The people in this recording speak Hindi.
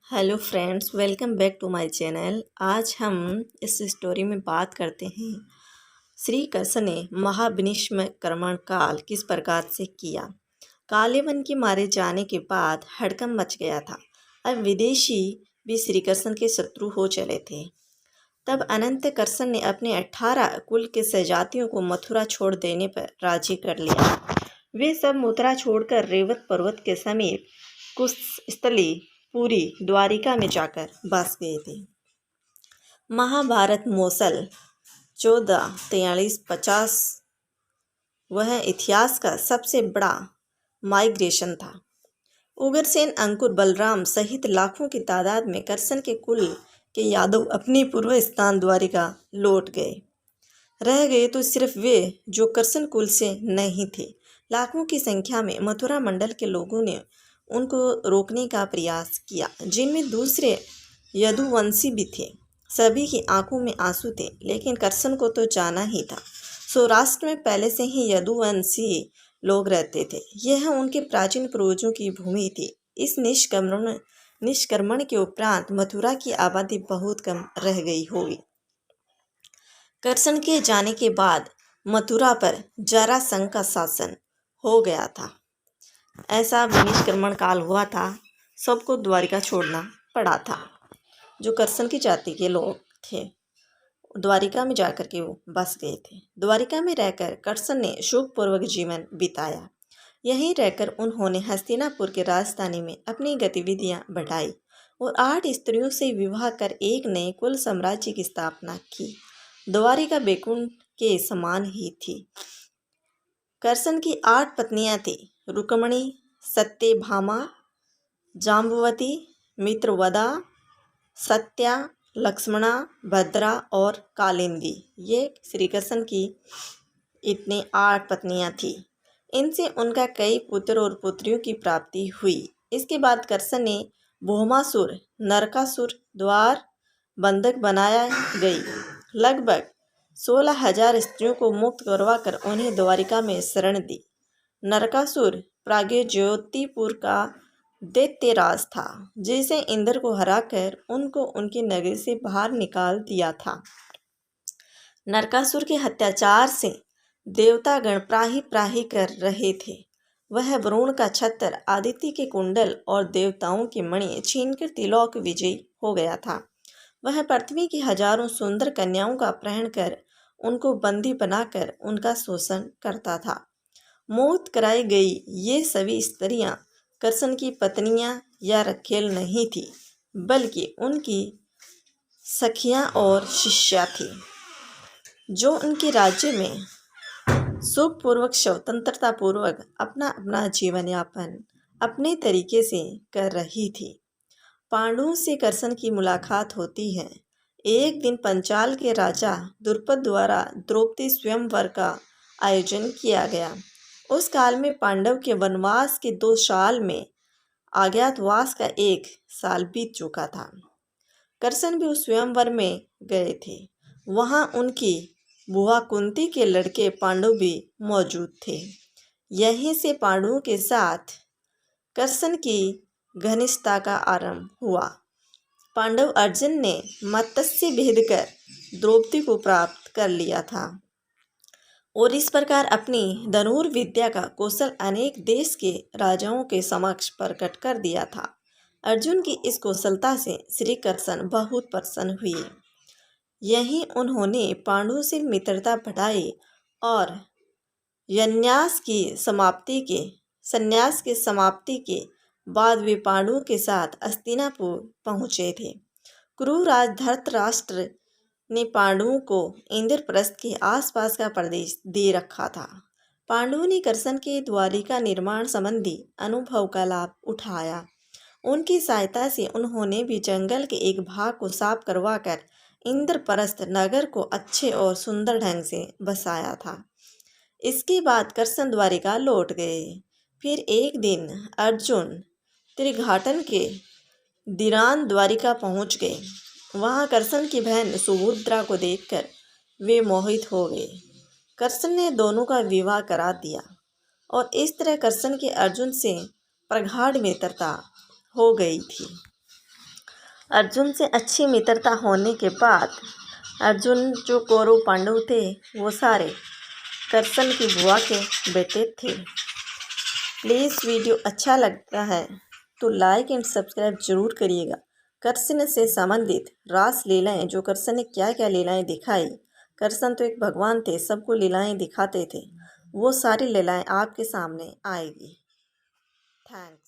Hello friends, welcome back to my channel. आज हम इस स्टोरी में बात करते हैं श्री कृष्ण ने महाविनिष्क्रमण काल किस प्रकार से किया। काले वन के मारे जाने के बाद हड़कंप मच गया था। अब विदेशी भी श्री कृष्ण के शत्रु हो चले थे। तब अनंत कृष्ण ने अपने 18 कुल के सहजातियों को मथुरा छोड़ देने पर राजी कर लिया। वे सब मथुरा छोड़कर रेवत पर्वत के समीप कुशस्थली पूरी द्वारिका में जाकर बस गए थे। महाभारत मौसल 1443-50 वह इतिहास का सबसे बड़ा माइग्रेशन था। उग्रसेन, अंकुर, बलराम सहित लाखों की तादाद में कृष्ण के कुल के यादव अपनी पूर्व स्थान द्वारिका लौट गए। रह गए तो सिर्फ वे जो कृष्ण कुल से नहीं थे। लाखों की संख्या में मथुरा मंडल के लोगों ने उनको रोकने का प्रयास किया, जिनमें दूसरे यदुवंशी भी थे। सभी की आंखों में आंसू थे, लेकिन कृष्ण को तो जाना ही था। सौराष्ट्र में पहले से ही यदुवंशी लोग रहते थे। यह उनके प्राचीन पूर्वजों की भूमि थी। इस निष्क्रमण के उपरांत मथुरा की आबादी बहुत कम रह गई होगी। कृष्ण के जाने के बाद मथुरा पर जरासंध का शासन हो गया था। ऐसा विनिष्क्रमण काल हुआ था। सबको द्वारिका छोड़ना पड़ा था। जो कृष्ण की जाति के लोग थे, द्वारिका में जाकर के वो बस गए थे। द्वारिका में रहकर कृष्ण ने सुखपूर्वक जीवन बिताया। यहीं रहकर उन्होंने हस्तिनापुर के राजधानी में अपनी गतिविधियां बढ़ाई और 8 स्त्रियों से विवाह कर एक नए कुल साम्राज्य की स्थापना की। द्वारिका बैकुंठ के समान ही थी। कृष्ण की 8 पत्नियां थी: रुक्मिणी, सत्यभामा, जाम्बवती, मित्रवदा, सत्या, लक्ष्मणा, भद्रा और कालिंदी। ये श्री कृष्ण की इतनी 8 पत्नियां थी। इनसे उनका कई पुत्र और पुत्रियों की प्राप्ति हुई। इसके बाद कृष्ण ने भौमासुर, नरकासुर द्वार बंधक बनाया गई। लगभग 16,000 स्त्रियों को मुक्त करवाकर उन्हें द्वारिका में शरण दी। नरकासुर प्रागैज्योतिपुर का दैत्यराज था, जिसे इंद्र को हराकर उनको उनकी नगरी से बाहर निकाल दिया था। नरकासुर के अत्याचार से देवतागण प्राही प्राही कर रहे थे। वह वरुण का छत्र, आदित्य के कुंडल और देवताओं की मणि छीनकर त्रिलोक विजयी हो गया था। वह पृथ्वी की हजारों सुंदर कन्याओं का अपहरण कर उनको बंदी बनाकर उनका शोषण करता था। मुक्त कराई गई ये सभी स्त्रियां कृष्ण की पत्नियां या रखेल नहीं थी, बल्कि उनकी सखियां और शिष्या थी, जो उनके राज्य में सुखपूर्वक स्वतंत्रता पूर्वक अपना अपना जीवन यापन अपने तरीके से कर रही थी। पांडुओं से कृष्ण की मुलाकात होती है। एक दिन पंचाल के राजा द्रुपद द्वारा द्रौपदी स्वयंवर का आयोजन किया गया। उस काल में पांडव के वनवास के 2 साल में अज्ञातवास का 1 साल बीत चुका था। कृष्ण भी उस स्वयंवर में गए थे। वहां उनकी बुआ कुंती के लड़के पांडव भी मौजूद थे। यहीं से पांडवों के साथ कृष्ण की घनिष्ठता का आरंभ हुआ। पांडव अर्जुन ने मत्स्य भेद कर द्रौपदी को प्राप्त कर लिया था और इस प्रकार अपनी धनुर्विद्या का कौशल अनेक देश के राजाओं के समक्ष प्रकट कर दिया था। अर्जुन की इस कौशलता से श्री कृष्ण बहुत प्रसन्न हुए। यहीं उन्होंने पांडवों से मित्रता बढ़ाई और संन्यास की समाप्ति के बाद वे पांडवों के साथ हस्तिनापुर पहुँचे थे। क्रूरराज धृतराष्ट्र ने पांडवों को इंद्रप्रस्थ के आसपास का प्रदेश दे रखा था। पांडवों ने कृष्ण के द्वारिका निर्माण संबंधी अनुभव का लाभ उठाया। उनकी सहायता से उन्होंने भी जंगल के एक भाग को साफ करवाकर इंद्रप्रस्थ नगर को अच्छे और सुंदर ढंग से बसाया था। इसके बाद कृष्ण द्वारिका लौट गए। फिर एक दिन अर्जुन त्रिघाटन के दीरान द्वारिका पहुंच गए। वहां कृष्ण की बहन सुभद्रा को देखकर वे मोहित हो गए। कृष्ण ने दोनों का विवाह करा दिया और इस तरह कृष्ण के अर्जुन से प्रगाढ़ मित्रता हो गई थी। अर्जुन से अच्छी मित्रता होने के बाद अर्जुन जो कौरव पांडव थे वो सारे कृष्ण की बुआ के बेटे थे। प्लीज़ वीडियो अच्छा लगता है तो लाइक एंड सब्सक्राइब जरूर करिएगा। कृष्ण से संबंधित रास लीलाएं, जो कृष्ण ने क्या क्या लीलाएं दिखाई, कृष्ण तो एक भगवान थे, सबको लीलाएं दिखाते थे, वो सारी लीलाएं आपके सामने आएगी। थैंक्स।